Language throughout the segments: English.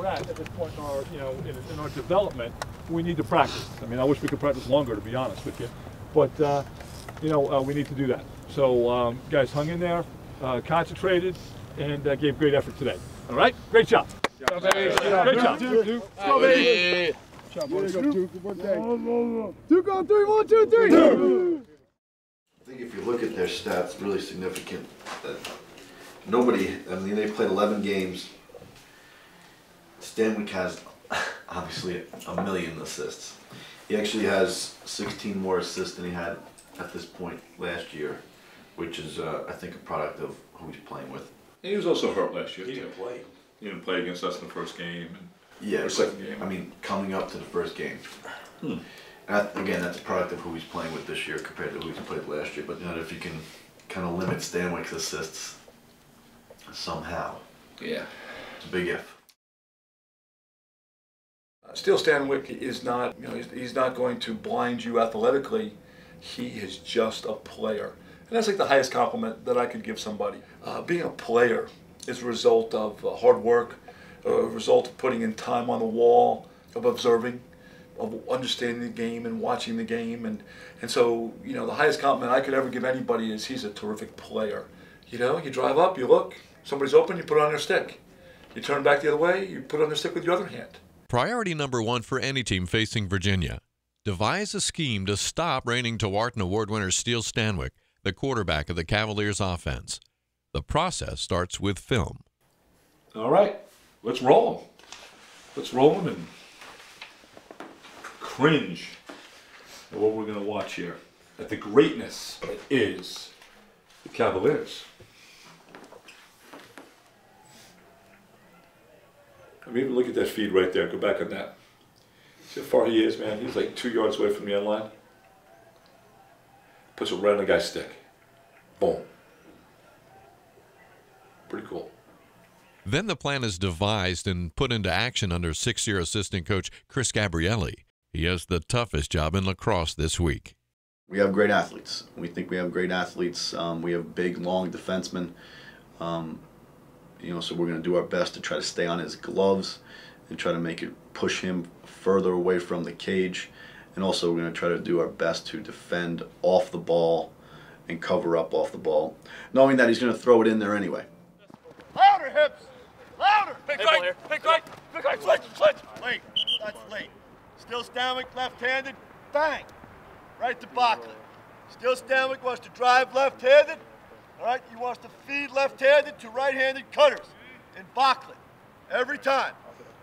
we're at this point in our, in our development, we need to practice. I mean, I wish we could practice longer, to be honest with you, but we need to do that. So guys hung in there, concentrated, and gave great effort today. All right, great job. Great job. Duke. Go, baby. Duke on 3, 1, 2, 3. I think if you look at their stats, really significant that nobody, I mean, they've played 11 games. Stanwick has obviously a million assists. He actually has 16 more assists than he had at this point last year, which is, I think, a product of who he's playing with. He was also hurt last year. He didn't play. He didn't play against us in the first game. Yeah, second game. I mean, coming up to the first game. And again, that's a product of who he's playing with this year compared to who he's played last year. But if you can kind of limit Stanwick's assists somehow, yeah, it's a big if. Steele Stanwick is not, he's not going to blind you athletically. He is just a player. And that's like the highest compliment that I could give somebody. Being a player is a result of hard work, a result of putting in time on the wall, of observing, of understanding the game and watching the game. And so, the highest compliment I could ever give anybody is he's a terrific player. You drive up, you look, somebody's open, you put it on their stick. You turn back the other way, you put it on their stick with your other hand. Priority number one for any team facing Virginia: devise a scheme to stop reigning Tewaaraton Award winner Steele Stanwick, the quarterback of the Cavaliers offense. The process starts with film. All right, let's roll them. Let's roll them and cringe at what we're going to watch here, at the greatness that is the Cavaliers. I mean, even look at that feed right there. Go back on that. See how far he is, man? He's like 2 yards away from the end line. Puts it right on the guy's stick. Boom. Pretty cool. Then the plan is devised and put into action under six-year assistant coach Chris Gabrielli. He has the toughest job in lacrosse this week. We have great athletes. We think we have great athletes. We have big, long defensemen. So we're going to do our best to try to stay on his gloves and try to push him further away from the cage. And also we're going to try to do our best to defend off the ball and cover up off the ball, knowing that he's going to throw it in there anyway. Louder, hips! Louder! Pick right! Pick right! Pick right! Switch! Switch! Late. That's late. Steele Stanwick, left-handed. Bang! Right to Backlund. Steele Stanwick wants to drive left-handed. All right, he wants to feed left-handed to right-handed cutters in Backlund. Every time.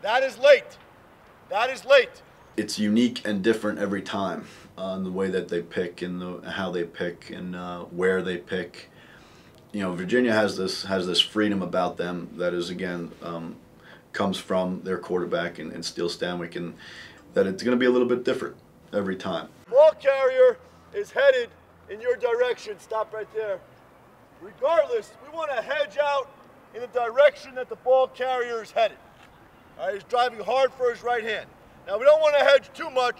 That is late. That is late. It's unique and different every time in the way that they pick and how they pick and where they pick. Virginia has this freedom about them that is, again, comes from their quarterback and Steele Stanwick, and that it's going to be a little bit different every time. Ball carrier is headed in your direction. Stop right there. Regardless, we want to hedge out in the direction that the ball carrier is headed. All right, he's driving hard for his right hand. Now, we don't want to hedge too much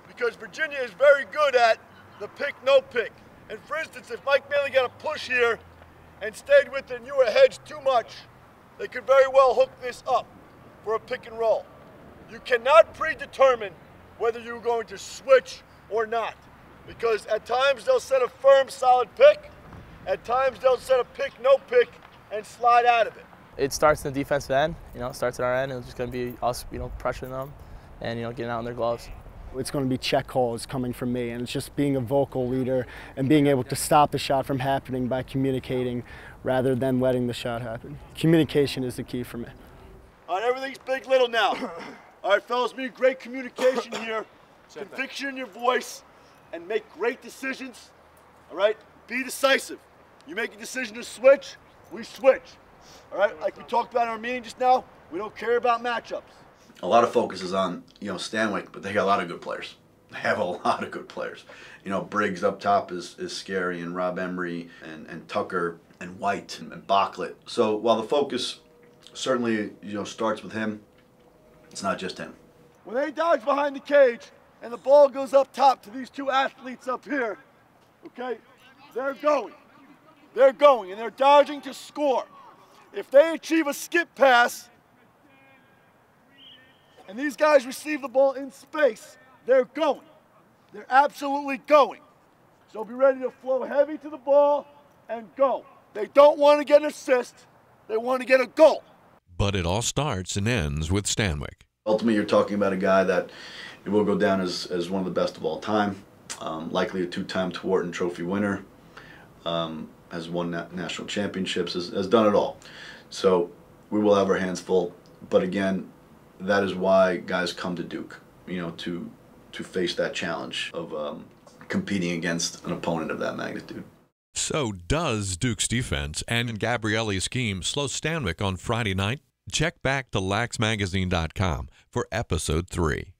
because Virginia is very good at the pick, no pick. And for instance, if Mike Manley got a push here and stayed with it and you were hedged too much, they could very well hook this up for a pick and roll. You cannot predetermine whether you're going to switch or not, because at times they'll set a firm, solid pick. At times they'll set a pick, no pick, and slide out of it. It starts in the defensive end, it starts at our end. It's just going to be us, pressuring them and, getting out in their gloves. It's going to be check calls coming from me, and it's just being a vocal leader and being able to stop the shot from happening by communicating rather than letting the shot happen. Communication is the key for me. All right, everything's big, little now. All right, fellas, we need great communication here, conviction in your voice, and make great decisions. All right, be decisive. You make a decision to switch, we switch. All right, like we talked about in our meeting just now, we don't care about matchups. A lot of focus is on, Stanwick, but they got a lot of good players. They have a lot of good players. Briggs up top is scary, and Rob Emery, and Tucker, and White, and Backlund. So while the focus certainly, starts with him, it's not just him. When they dodge behind the cage and the ball goes up top to these two athletes up here, okay, they're going. They're going, and they're dodging to score. If they achieve a skip pass, and these guys receive the ball in space, they're going. They're absolutely going. So be ready to flow heavy to the ball and go. They don't want to get an assist. They want to get a goal. But it all starts and ends with Stanwick. Ultimately, you're talking about a guy that will go down as one of the best of all time, likely a two-time Thornton Trophy winner, has won national championships, has done it all. So we will have our hands full. But again, that is why guys come to Duke, you know, to face that challenge of competing against an opponent of that magnitude. So does Duke's defense and Gabrielli's scheme slow Stanwick on Friday night? Check back to laxmagazine.com for episode 3.